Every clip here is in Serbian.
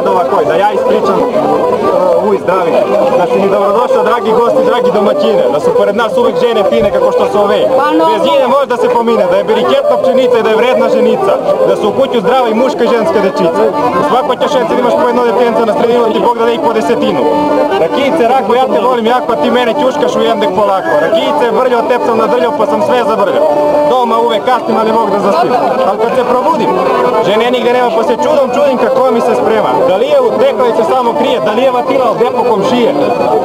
radova koji, da ja ispričam uj zdravi, da si mi dobrodošao dragi gosti, dragi domaćine, da su pored nas uvijek žene fine kako što su ove. Bez njene može da se pomine, da je beriketna pšenica i da je vredna ženica, da su u kuću zdrava i muška i ženska dečica. U svakoj ćošenci imaš po jedno detenca na sredinu, ti Bog da ih po desetinu. Rakijice, rako, ja te volim jako, a ti mene ćuškaš u jendek polako. Rakijice, vrljao, tep sam nadrljao, pa sam sve zabrljao. Doma uvek kasnim, ali mogu da zaspim. Ali kad se probudim, žene nigde nema, pa se čudim kako mi se sprema. Da li je u tekalice samo krije, da li je vatila od depo komšije.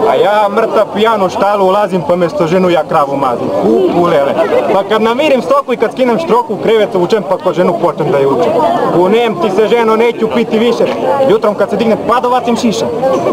A ja mrtav pijan u štalu ulazim, pa mesto ženu ja kravu mazim. Lele. Pa kad namirim stoku i kad skinem štroku u krevetu učem, pa ko ženu počnem da je učem. Kunem ti se ženo, neću piti više. Jutrom kad se digne, pa dovacim šiša.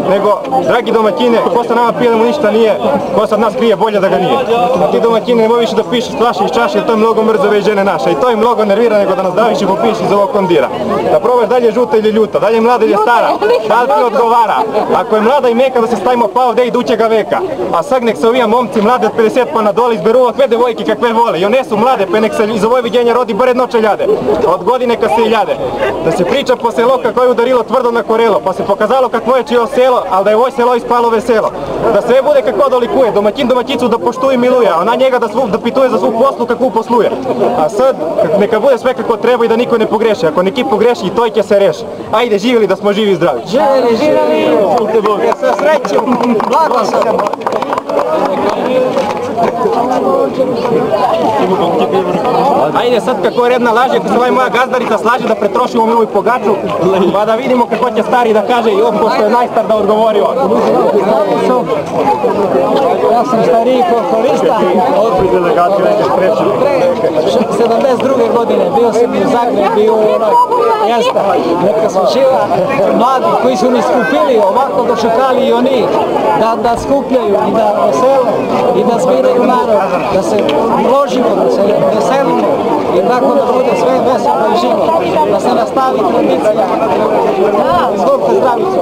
Nego, dragi domaćine, ko sa nama pije da mu ništa nije, ko se od nas krije bolje da ga nije. A ti domaćine nemoj više da pišeš flaše iz čaše, jer to je mnogo mrzove i žene naše. I to je mnogo nervira nego da nas daviš i popiš iz ovog kondira. Da probaš dalje žuta ili ljuta, dalje mlada ili stara, da li ti odgovara. Ako je mlada i meka da se stavimo pa ovdje idućega veka. A sad nek se ovija momci mlade od 50 pa nadole izberu ovakve devojke kakve vole. I one su mlade, pa nek se iz ovoj viđenja rodi bar jedno čeljade. Od godine kad se iljade. Da se priča po selo kako je udarilo tvrdo na korelo, pa se pokazalo kakvo je čio selo, ali da je ovoj selo ispalo veselo. Da sve bude kako dolikuje, domaćin domaćicu da poštuje i miluje, a ona njega da pituje za svu poslu kakvu posluje. A sad, neka bude sve kako treba i da niko ne pogreši. Ako neki pogreši, i to će se reši. Ajde, živjeli da smo živi i zdravi. Živjeli! Sa srećom! Blago sam! Ajde sad kako je redna laže, ako se ovaj moja gazdarica slaže da pretrošimo mi ovu pogaču, pa da vidimo kako će stari da kaže i ovo što je najstar da odgovori on. Ja sam stariji folklorista od 72. godine, bio sam u Zagrebu, bio u onoj jesta, neka smo živa, mladi koji su ni skupili, ovako dočekali i oni da skupljaju i da vesele i da zbiraju narod, da se uložimo, da se veselimo i tako da bude sve veselo i živo, da se nastavi tradicija. Izvolite zdravicu.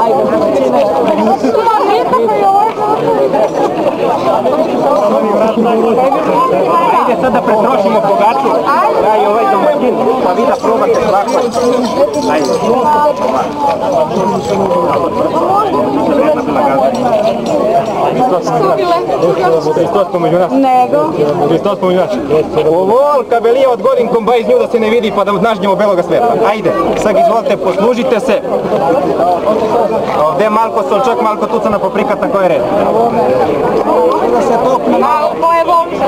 Ajde, domaćine. Ajde sad da pretrošimo pogaču, ja i ovaj domaćin, pa vi da probate svako. Ajde. Hristos pomođu nas. Nego. Hristos pomođu nas. Ovol kabelija od godin komba iz nju da se ne vidi pa da nažnjemo beloga svetla. Ajde, sad izvolite, poslužite se. Ovdje malko solčak, malko tucana paprika, tako je red. Malo je volče.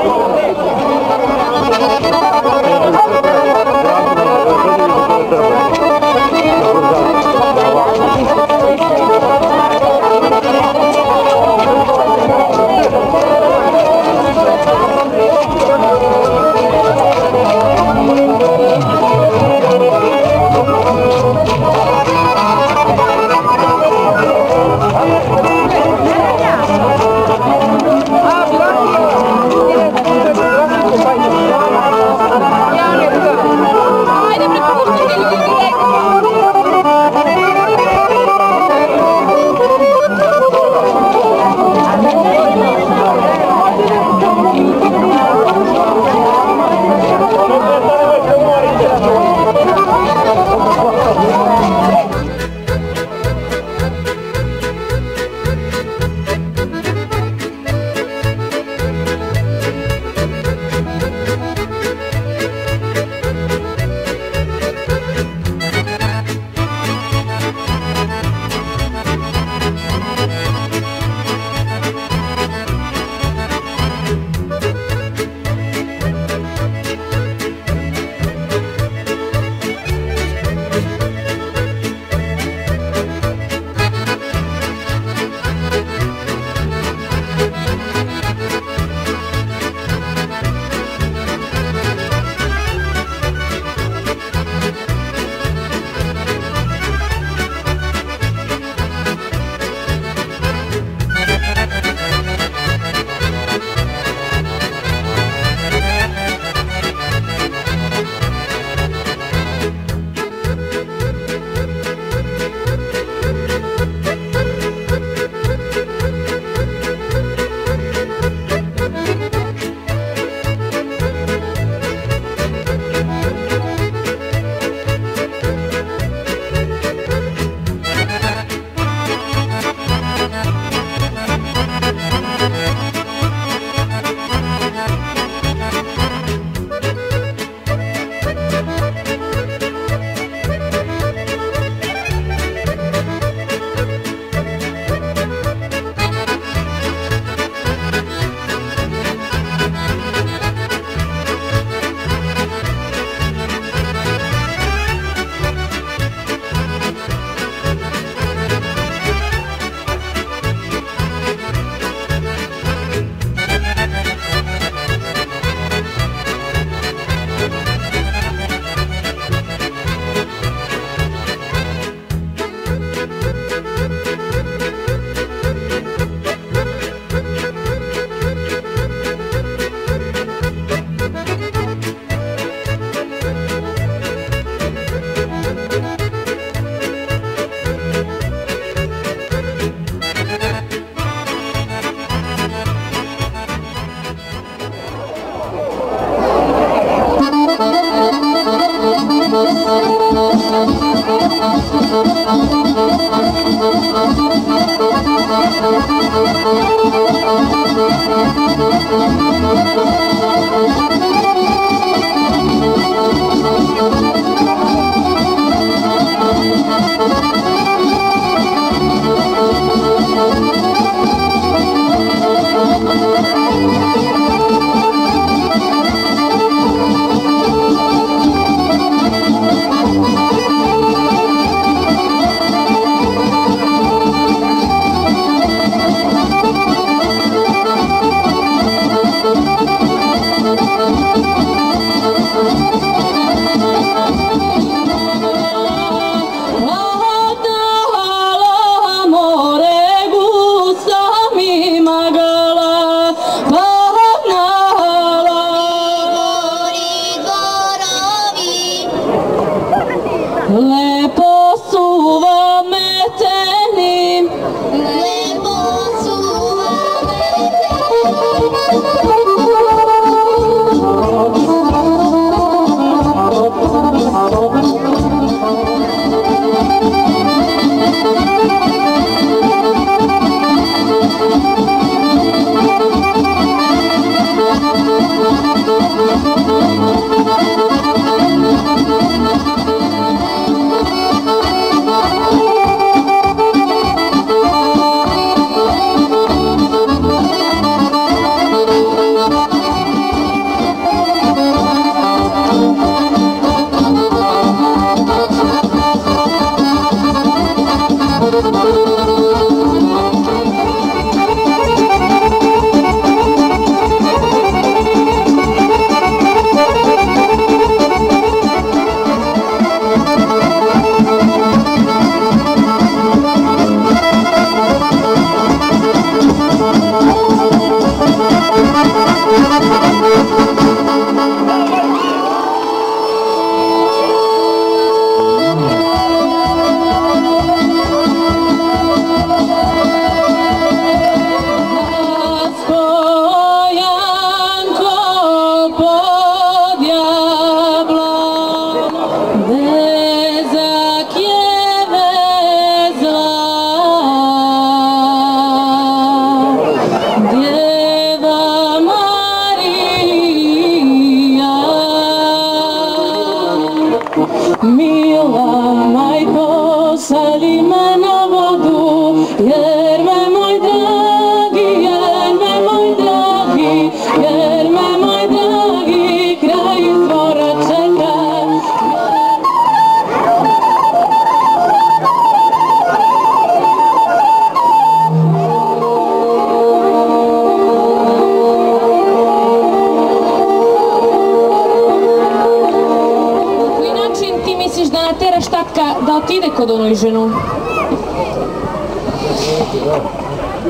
отиде кod onoј жену.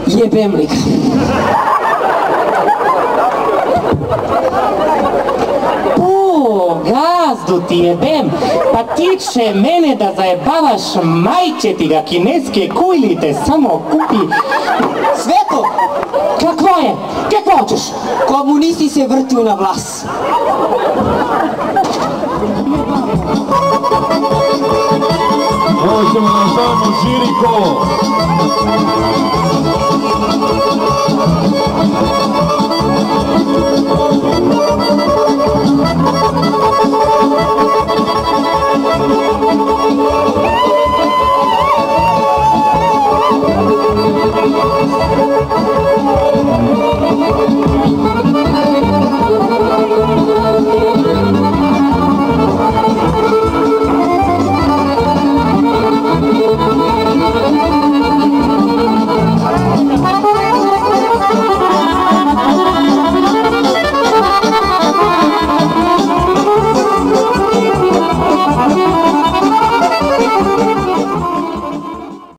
Jebem li ga. Gazdu ti jebem, pa ti će mene da zajebavaš, majče ti ga kineske kujlite, samo kupi. Sveto, Kakvo je? Kakvo hoćeš? komunisti se vrtiju na vlas. Hoćemo na samo Žiriko.